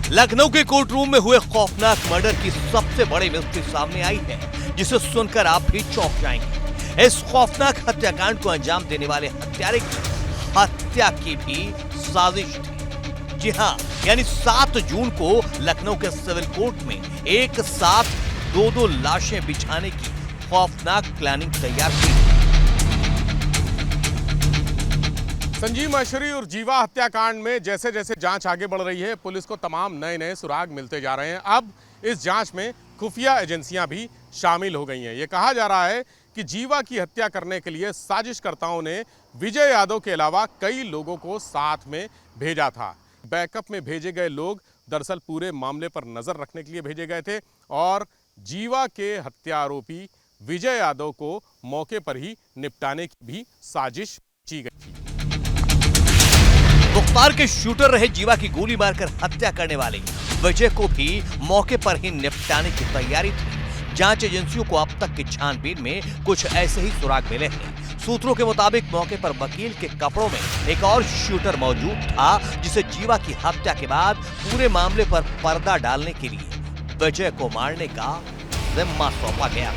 लखनऊ के court room में हुए खौफनाक मर्डर की सबसे बड़ी मिस्ट्री सामने आई है, जिसे सुनकर आप भी चौंक जाएंगे। इस खौफनाक हत्याकांड को अंजाम देने वाले हत्यारे की हत्या की भी साजिश थी। जी हां, यानी 7 जून को लखनऊ के सिविल कोर्ट में एक साथ दो लाशें बिछाने की खौफनाक प्लानिंग तैयार की। संजीव महेश्वरी और जीवा हत्याकांड में जैसे जैसे जांच आगे बढ़ रही है, पुलिस को तमाम नए सुराग मिलते जा रहे हैं। अब इस जांच में खुफिया एजेंसियां भी शामिल हो गई हैं। ये कहा जा रहा है कि जीवा की हत्या करने के लिए साजिशकर्ताओं ने विजय यादव के अलावा कई लोगों को साथ में भेजा था। बैकअप में भेजे गए लोग दरअसल पूरे मामले पर नजर रखने के लिए भेजे गए थे और जीवा के हत्या आरोपी विजय यादव को मौके पर ही निपटाने की भी साजिश की गई थी। मुख्तार के शूटर रहे जीवा की गोली मारकर हत्या करने वाले विजय को भी मौके पर ही निपटाने की तैयारी थी। जांच एजेंसियों को अब तक की छानबीन में कुछ ऐसे ही सुराग मिले हैं। सूत्रों के मुताबिक मौके पर वकील के कपड़ों में एक और शूटर मौजूद था, जिसे जीवा की हत्या के बाद पूरे मामले पर पर्दा डालने के लिए विजय को मारने का जिम्मा सौंपा गया।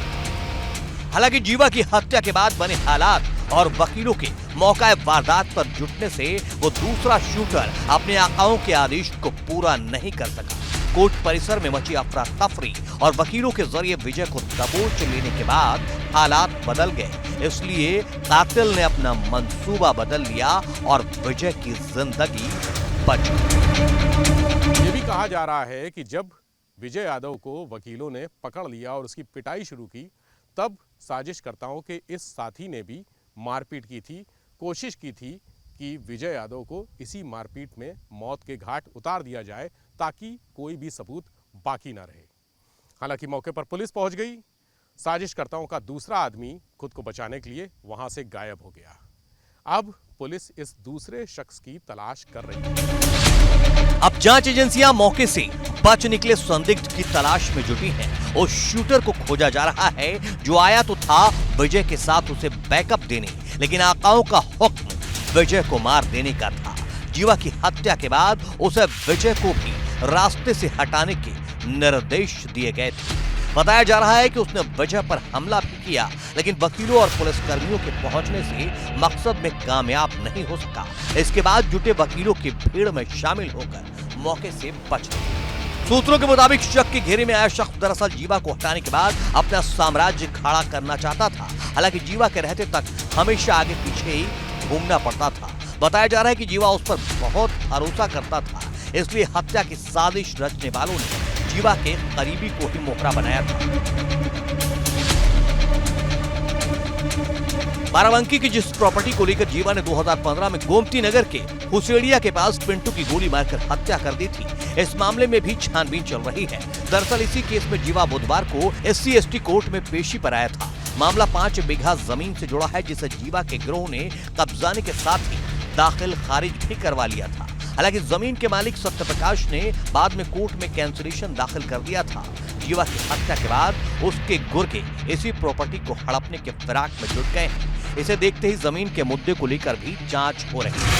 हालांकि जीवा की हत्या के बाद बने हालात और वकीलों के मौका वारदात पर जुटने से वो दूसरा शूटर अपने आकाओं के आदेश को पूरा नहीं कर सका। कोर्ट परिसर में मची अफरा तफरी और वकीलों के जरिए विजय को दबोच लेने के बाद हालात बदल गए। इसलिए कातिल ने अपना मंसूबा बदल लिया और विजय की जिंदगी बच गई। ये भी कहा जा रहा है कि जब विजय यादव को वकीलों ने पकड़ लिया और उसकी पिटाई शुरू की, तब साजिशकर्ताओं के इस साथी ने भी मारपीट की थी, कोशिश की थी कि विजय यादव को इसी मारपीट में मौत के घाट उतार दिया जाए ताकि कोई भी सबूत बाकी ना रहे। हालांकि मौके पर पुलिस पहुंच गई। साजिशकर्ताओं का दूसरा आदमी खुद को बचाने के लिए वहां से गायब हो गया। अब पुलिस इस दूसरे शख्स की तलाश कर रही है। अब जांच एजेंसियां मौके से बच निकले संदिग्ध की तलाश में जुटी हैं। उस शूटर को खोजा जा रहा है जो आया तो था विजय के साथ उसे बैकअप देने, लेकिन आकाओं का हुक्म विजय को मार देने का था। जीवा की हत्या के बाद उसे विजय को भी रास्ते से हटाने के निर्देश दिए गए थे। बताया जा रहा है कि उसने विजय पर हमला भी किया, लेकिन वकीलों और पुलिसकर्मियों के पहुंचने से मकसद में कामयाब नहीं हो सका। इसके बाद जुटे वकीलों की भीड़ में शामिल होकर मौके से बच गए। सूत्रों के मुताबिक शक के घेरे में आया शख्स दरअसल जीवा को हटाने के बाद अपना साम्राज्य खड़ा करना चाहता था। हालांकि जीवा के रहते तक हमेशा आगे पीछे ही घूमना पड़ता था। बताया जा रहा है कि जीवा उस पर बहुत भरोसा करता था, इसलिए हत्या की साजिश रचने वालों ने जीवा के करीबी को ही मोहरा बनाया था। बाराबंकी की जिस प्रॉपर्टी को लेकर जीवा ने 2015 में गोमती नगर के हुसेड़िया के पास पिंटू की गोली मारकर हत्या कर दी थी, इस मामले में भी छानबीन चल रही है। दरअसल इसी केस में जीवा बुधवार को SC/ST कोर्ट में पेशी पर आया था। मामला 5 बीघा जमीन से जुड़ा है, जिसे जीवा के गिरोह ने कब्जाने के साथ ही दाखिल खारिज भी करवा लिया था। हालांकि जमीन के मालिक सत्यप्रकाश ने बाद में कोर्ट में कैंसिलेशन दाखिल कर दिया था। जीवा की हत्या के बाद उसके गुर्गे इसी प्रॉपर्टी को हड़पने के फिराक में जुट गए हैं। इसे देखते ही जमीन के मुद्दे को लेकर भी जांच हो रही है।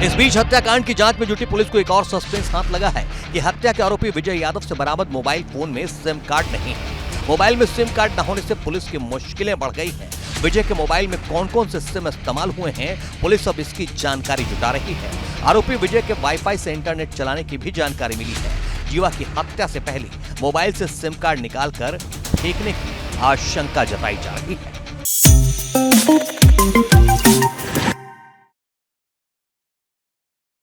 इस बीच हत्याकांड की जांच में जुटी पुलिस को एक और सस्पेंस हाथ लगा है कि हत्या के आरोपी विजय यादव से बरामद मोबाइल फोन में सिम कार्ड नहीं है। मोबाइल में सिम कार्ड न होने से पुलिस की मुश्किलें बढ़ गई हैं। विजय के मोबाइल में कौन-कौन से सिम इस्तेमाल हुए हैं, पुलिस अब इसकी जानकारी जुटा रही है। आरोपी विजय के वाईफाई से इंटरनेट चलाने की भी जानकारी मिली है। जीवा की हत्या से पहले मोबाइल से सिम कार्ड निकालकर फेंकने की आशंका जताई जा रही है।